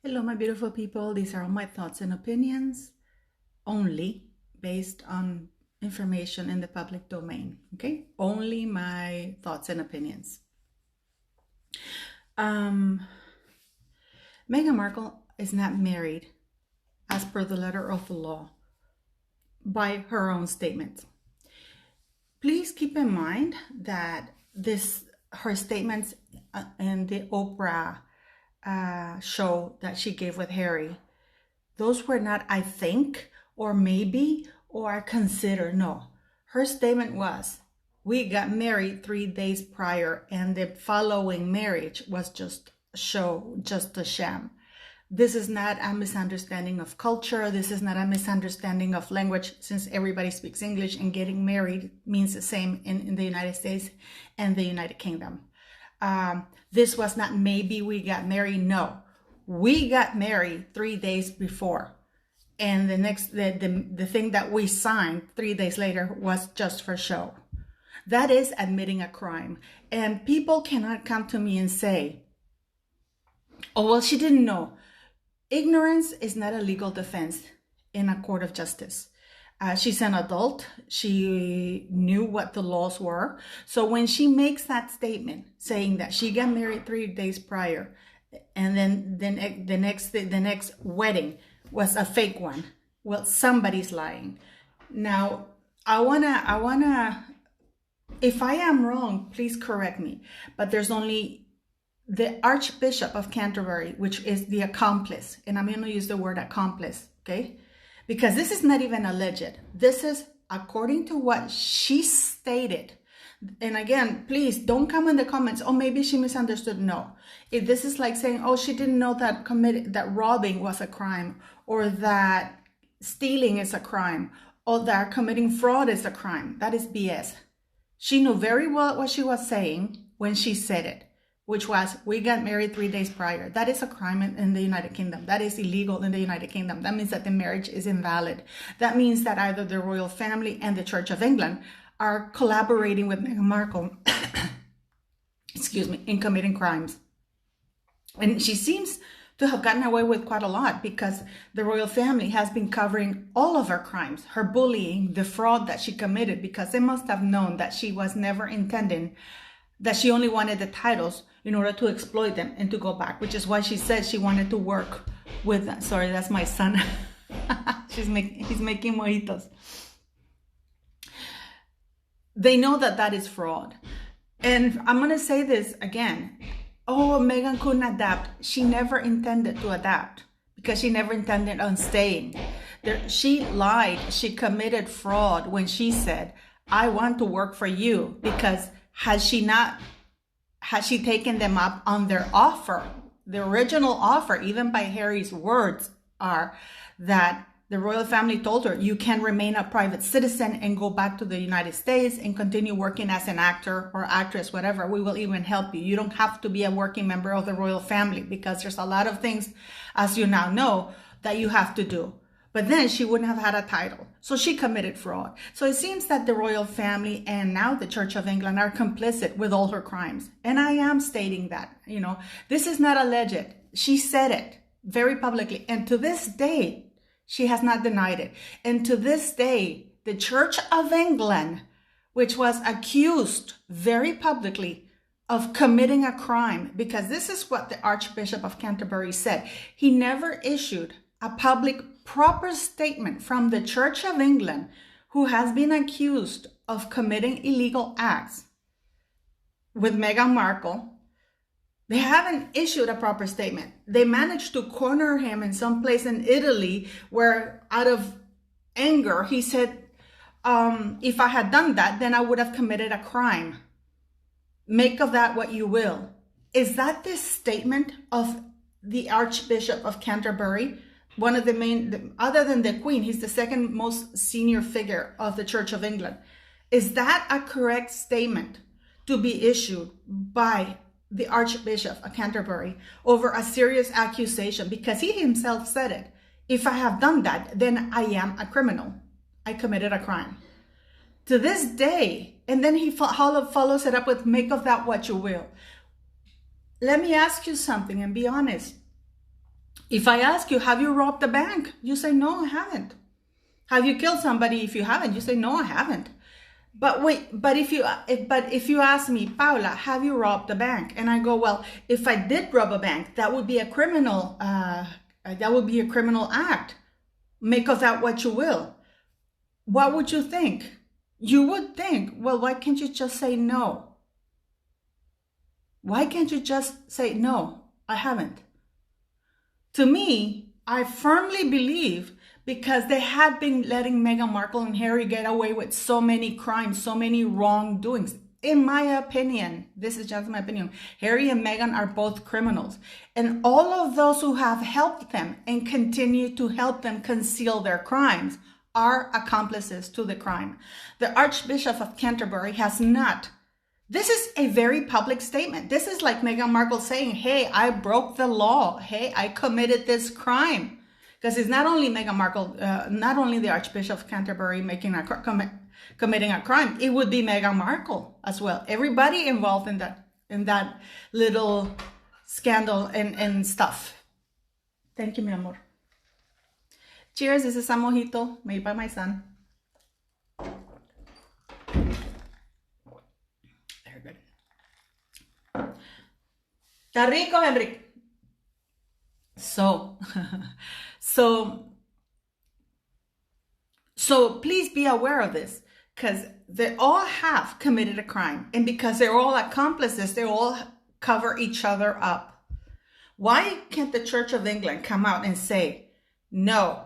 Hello, my beautiful people. These are all my thoughts and opinions, only based on information in the public domain. Okay? Only my thoughts and opinions. Meghan Markle is not married as per the letter of the law by her own statement. Please keep in mind that her statements in the Oprah show that she gave with Harry, those were not I think or maybe or consider. No, her statement was, we got married 3 days prior and the following marriage was just a show, just a sham. This is not a misunderstanding of culture. This is not a misunderstanding of language, since everybody speaks English and getting married means the same in the United States and the United Kingdom. This was not maybe we got married. No, we got married 3 days before. And the thing that we signed 3 days later was just for show. That is admitting a crime. And people cannot come to me and say, oh, well, she didn't know. Ignorance is not a legal defense in a court of justice. She's an adult. She knew what the laws were. So when she makes that statement saying that she got married 3 days prior, and then the next wedding was a fake one, well, somebody's lying. Now, I wanna, if I am wrong, please correct me. But there's only the Archbishop of Canterbury, which is the accomplice, and I'm going to use the word accomplice, okay? Because this is not even alleged. This is according to what she stated. And again, please don't come in the comments, oh, maybe she misunderstood. No. If this is like saying, oh, she didn't know that robbing was a crime, or that stealing is a crime, or that committing fraud is a crime, that is BS. She knew very well what she was saying when she said it, which was, we got married 3 days prior. That is a crime in the United Kingdom. That is illegal in the United Kingdom. That means that the marriage is invalid. That means that either the royal family and the Church of England are collaborating with Meghan Markle, excuse me, in committing crimes. And she seems to have gotten away with quite a lot, because the royal family has been covering all of her crimes, her bullying, the fraud that she committed, because they must have known that she was never intending, that she only wanted the titles in order to exploit them and to go back, which is why she said she wanted to work with, sorry, that's my son. He's making mojitos. They know that that is fraud. And I'm going to say this again. Oh, Meghan couldn't adapt. She never intended to adapt, because she never intended on staying. She lied. She committed fraud when she said, I want to work for you, because had she taken them up on their offer, the original offer, even by Harry's words, are that the royal family told her, you can remain a private citizen and go back to the United States and continue working as an actor or actress, whatever. We will even help you. You don't have to be a working member of the royal family, because there's a lot of things, as you now know, that you have to do. But then she wouldn't have had a title. So she committed fraud. So it seems that the royal family and now the Church of England are complicit with all her crimes. And I am stating that, this is not alleged. She said it very publicly. And to this day, she has not denied it. And to this day, the Church of England, which was accused very publicly of committing a crime, because this is what the Archbishop of Canterbury said. He never issued a public proper statement from the Church of England, who has been accused of committing illegal acts with Meghan Markle. They haven't issued a proper statement. They managed to corner him in some place in Italy, where out of anger, he said, if I had done that, then I would have committed a crime. Make of that what you will. Is that the statement of the Archbishop of Canterbury? One of the main, other than the Queen, he's the second most senior figure of the Church of England. Is that a correct statement to be issued by the Archbishop of Canterbury over a serious accusation? Because he himself said it. If I have done that, then I am a criminal. I committed a crime. To this day, and then he follows it up with, make of that what you will. Let me ask you something and be honest. If I ask you, have you robbed the bank? You say, no, I haven't. Have you killed somebody? If you haven't, you say, no, I haven't. But wait, but if you ask me, Paula, have you robbed the bank? And I go, well, if I did rob a bank, that would be a criminal act. Make of that what you will. What would you think? You would think, well, why can't you just say no? Why can't you just say, no, I haven't? To me, I firmly believe, because they had been letting Meghan Markle and Harry get away with so many crimes, so many wrongdoings. In my opinion, this is just my opinion, Harry and Meghan are both criminals. And all of those who have helped them and continue to help them conceal their crimes are accomplices to the crime. The Archbishop of Canterbury has not. This is a very public statement. This is like Meghan Markle saying, hey, I broke the law. Hey, I committed this crime. Because it's not only Meghan Markle, not only the Archbishop of Canterbury committing a crime, it would be Meghan Markle as well. Everybody involved in that little scandal and stuff. Thank you, mi amor. Cheers, this is a mojito made by my son. Very good. Está rico, Henry. So please be aware of this, because they all have committed a crime. And because they're all accomplices, they all cover each other up. Why can't the Church of England come out and say, no,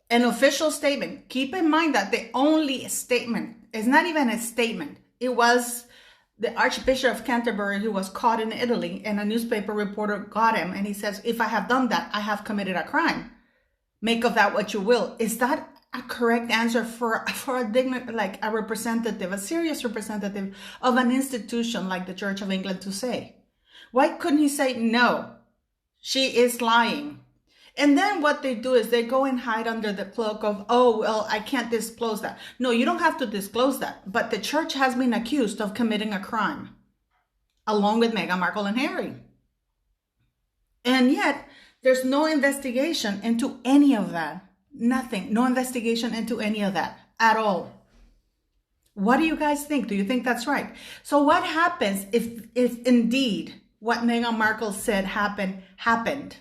an official statement? Keep in mind that the only statement is not even a statement. It was the Archbishop of Canterbury who was caught in Italy, and a newspaper reporter got him, and he says, if I have done that, I have committed a crime. Make of that what you will. Is that a correct answer for a representative, a serious representative of an institution like the Church of England to say? Why couldn't he say, no, she is lying? And then what they do is they go and hide under the cloak of, oh, well, I can't disclose that. No, you don't have to disclose that. But the church has been accused of committing a crime, along with Meghan Markle and Harry. And yet, there's no investigation into any of that. Nothing. No investigation into any of that at all. What do you guys think? Do you think that's right? So what happens if indeed what Meghan Markle said happened?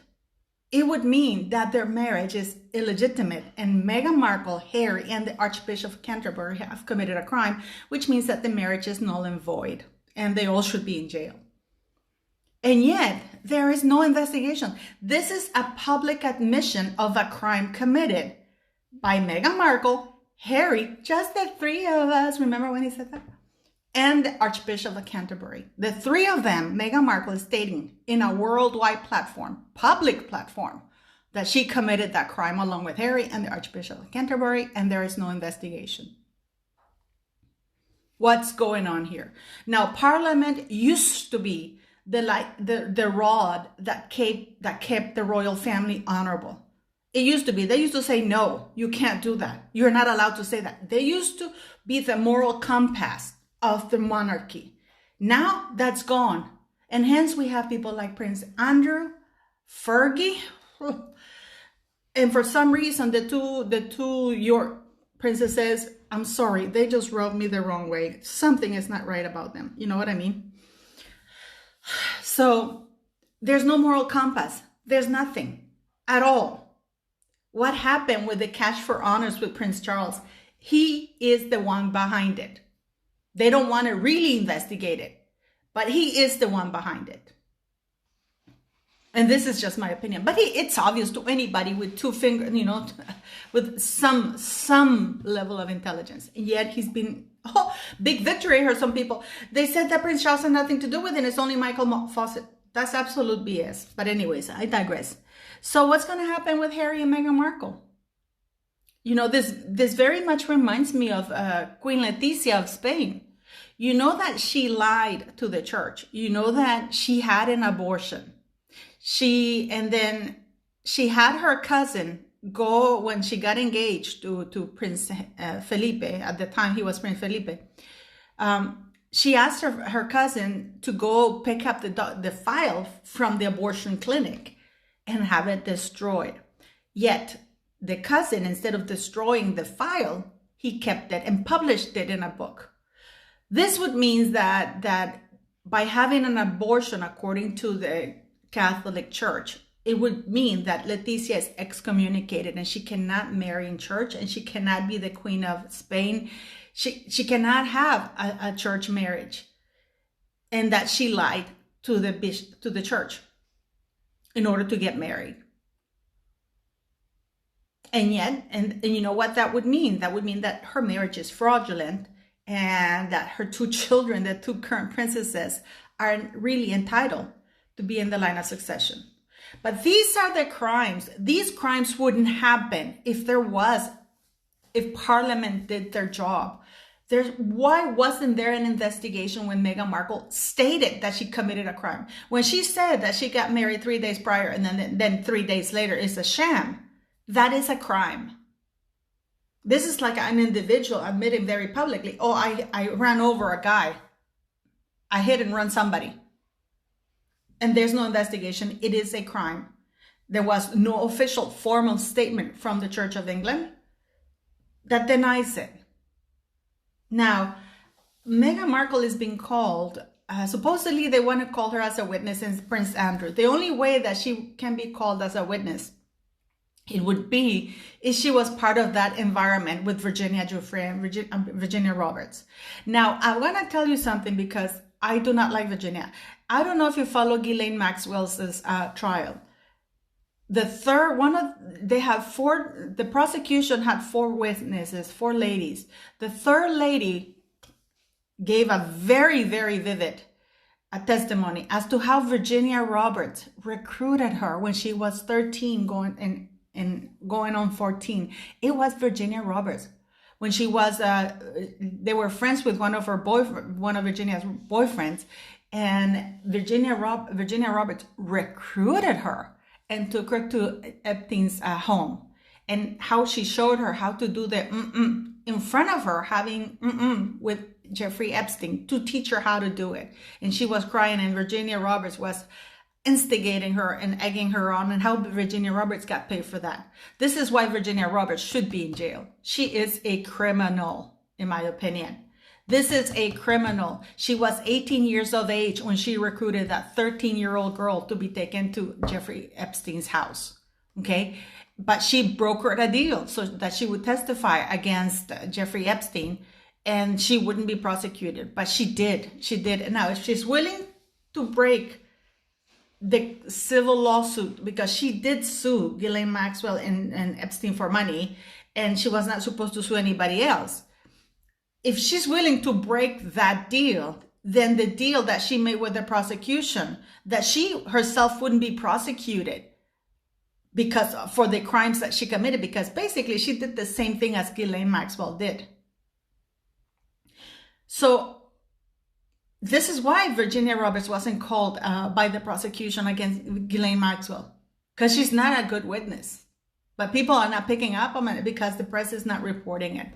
It would mean that their marriage is illegitimate, and Meghan Markle, Harry, and the Archbishop of Canterbury have committed a crime, which means that the marriage is null and void, and they all should be in jail. And yet, there is no investigation. This is a public admission of a crime committed by Meghan Markle, Harry, just the three of us. Remember when he said that? And the Archbishop of Canterbury. The three of them, Meghan Markle is stating in a worldwide platform, public platform, that she committed that crime along with Harry and the Archbishop of Canterbury, and there is no investigation. What's going on here? Now, Parliament used to be the rod that kept the royal family honorable. It used to be. They used to say, no, you can't do that. You're not allowed to say that. They used to be the moral compass of the monarchy. Now that's gone. And hence we have people like Prince Andrew, Fergie, and for some reason the two York princesses, I'm sorry, they just rubbed me the wrong way. Something is not right about them. You know what I mean? So there's no moral compass. There's nothing at all. What happened with the cash for honors with Prince Charles? He is the one behind it. They don't want to really investigate it, but he is the one behind it. And this is just my opinion, but it's obvious to anybody with two fingers, with some level of intelligence. And yet he's been, big victory. I heard some people, they said that Prince Charles had nothing to do with it. It's only Michael Fawcett. That's absolute BS. But anyways, I digress. So what's going to happen with Harry and Meghan Markle? This very much reminds me of Queen Letizia of Spain. You know that she lied to the church. You know that she had an abortion. And then she had her cousin go, when she got engaged to Prince Felipe, at the time he was Prince Felipe, she asked her cousin to go pick up the file from the abortion clinic. and have it destroyed. Yet the cousin, instead of destroying the file, he kept it and published it in a book. This would mean that by having an abortion according to the Catholic Church, it would mean that Leticia is excommunicated and she cannot marry in church, and she cannot be the Queen of Spain. She cannot have a church marriage, and that she lied to the church in order to get married. And yet, and you know what that would mean? That would mean that her marriage is fraudulent, and that her two children, the two current princesses, are really entitled to be in the line of succession. But these are the crimes. These crimes wouldn't happen if Parliament did their job. Why wasn't there an investigation when Meghan Markle stated that she committed a crime? When she said that she got married 3 days prior and then 3 days later is a sham, that is a crime. This is like an individual admitting very publicly, oh, I ran over a guy. I hit and run somebody. And there's no investigation. It is a crime. There was no official formal statement from the Church of England that denies it. Now, Meghan Markle is being called, supposedly they want to call her as a witness in Prince Andrew. The only way that she can be called as a witness, it would be if she was part of that environment with Virginia Giuffre and Virginia Roberts. Now, I want to tell you something because I do not like Virginia. I don't know if you follow Ghislaine Maxwell's trial. The prosecution had 4 witnesses, 4 ladies. The third lady gave a very, very vivid testimony as to how Virginia Roberts recruited her when she was 13 going on 14. It was Virginia Roberts. When she was, they were friends with one of Virginia's boyfriends, and Virginia Roberts recruited her and took her to Epstein's home, and how she showed her how to do the in front of her, having with Jeffrey Epstein, to teach her how to do it. And she was crying, and Virginia Roberts was instigating her and egging her on, and how Virginia Roberts got paid for that. This is why Virginia Roberts should be in jail. She is a criminal, in my opinion. This is a criminal. She was 18 years of age when she recruited that 13-year-old girl to be taken to Jeffrey Epstein's house. Okay? But she brokered a deal so that she would testify against Jeffrey Epstein and she wouldn't be prosecuted. But she did. She did. And now if she's willing to break the civil lawsuit, because she did sue Ghislaine Maxwell and Epstein for money, and she was not supposed to sue anybody else. If she's willing to break that deal, then the deal that she made with the prosecution, that she herself wouldn't be prosecuted because for the crimes that she committed, because basically she did the same thing as Ghislaine Maxwell did. So this is why Virginia Roberts wasn't called by the prosecution against Ghislaine Maxwell, because she's not a good witness. But people are not picking up on it because the press is not reporting it.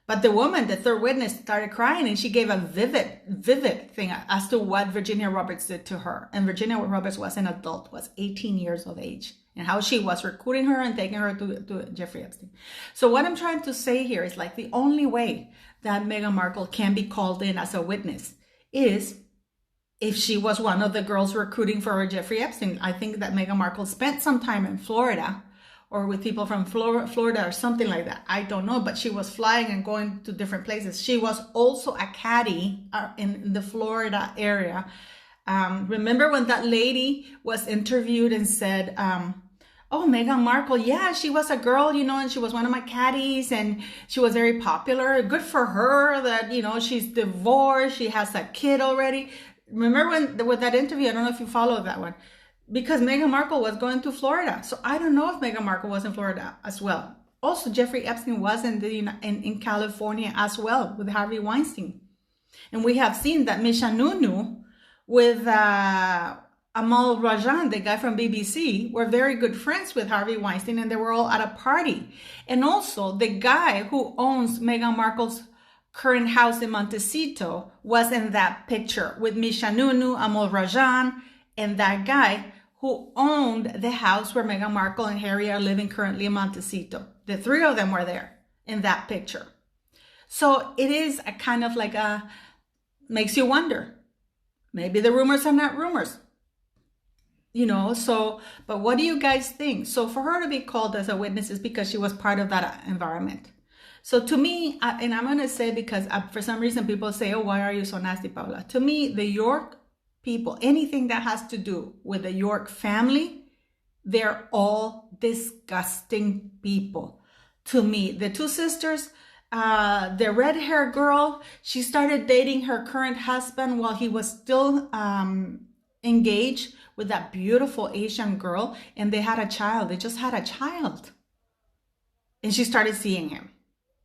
But the woman, the third witness, started crying, and she gave a vivid thing as to what Virginia Roberts did to her. And Virginia Roberts was an adult, was 18 years of age, and how she was recruiting her and taking her to Jeffrey Epstein. So what I'm trying to say here is, like, the only way that Meghan Markle can be called in as a witness is if she was one of the girls recruiting for Jeffrey Epstein. I think that Meghan Markle spent some time in Florida, or with people from Florida or something like that. I don't know, but she was flying and going to different places. She was also a caddy in the Florida area. Remember when that lady was interviewed and said, oh, Meghan Markle, yeah, she was a girl, and she was one of my caddies, and she was very popular. Good for her that, she's divorced, she has a kid already. Remember with that interview? I don't know if you followed that one. Because Meghan Markle was going to Florida. So I don't know if Meghan Markle was in Florida as well. Also, Jeffrey Epstein was in California as well with Harvey Weinstein. And we have seen that Misha Nunu with Amal Rajan, the guy from BBC, were very good friends with Harvey Weinstein, and they were all at a party. And also, the guy who owns Meghan Markle's current house in Montecito was in that picture with Misha Nunu, Amal Rajan, and that guy who owned the house where Meghan Markle and Harry are living currently in Montecito. The three of them were there in that picture. So it is a kind of like makes you wonder. Maybe the rumors are not rumors. So, but what do you guys think? So for her to be called as a witness is because she was part of that environment. So to me, and I'm going to say because for some reason people say, oh, why are you so nasty, Paula? To me, the York people, anything that has to do with the York family, they're all disgusting people. To me, the two sisters, the red-haired girl, she started dating her current husband while he was still engaged with that beautiful Asian girl, and they had a child. They just had a child. And she started seeing him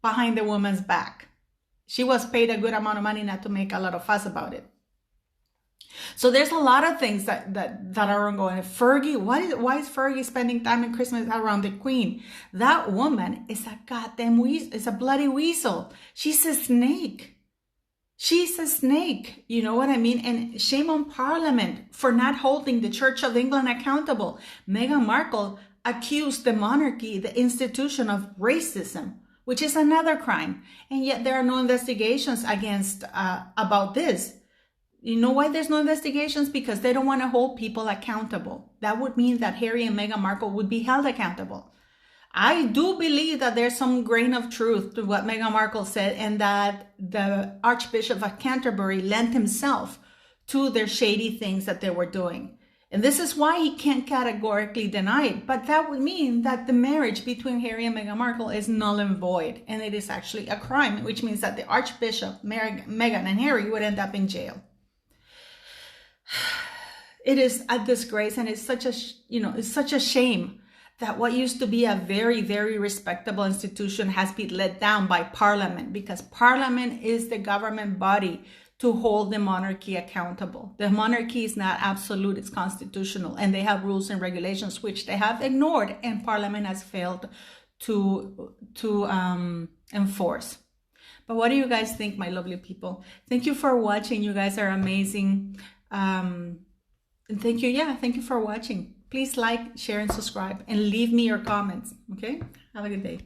behind the woman's back. She was paid a good amount of money not to make a lot of fuss about it. So there's a lot of things that are ongoing. Fergie, why is Fergie spending time in Christmas around the Queen? That woman is a goddamn weasel. It's a bloody weasel. She's a snake. She's a snake. You know what I mean? And shame on Parliament for not holding the Church of England accountable. Meghan Markle accused the monarchy, the institution, of racism, which is another crime. And yet there are no investigations against about this. You know why there's no investigations? Because they don't want to hold people accountable. That would mean that Harry and Meghan Markle would be held accountable. I do believe that there's some grain of truth to what Meghan Markle said, and that the Archbishop of Canterbury lent himself to their shady things that they were doing. And this is why he can't categorically deny it. But that would mean that the marriage between Harry and Meghan Markle is null and void. And it is actually a crime, which means that the Archbishop, Meghan, and Harry would end up in jail. It is a disgrace, and it's such a shame that what used to be a very, very respectable institution has been let down by Parliament, because Parliament is the government body to hold the monarchy accountable. The monarchy is not absolute, it's constitutional, and they have rules and regulations which they have ignored, and Parliament has failed to enforce. But what do you guys think, my lovely people? Thank you for watching. You guys are amazing. And thank you for watching. Please like, share, and subscribe, and leave me your comments. Okay, have a good day.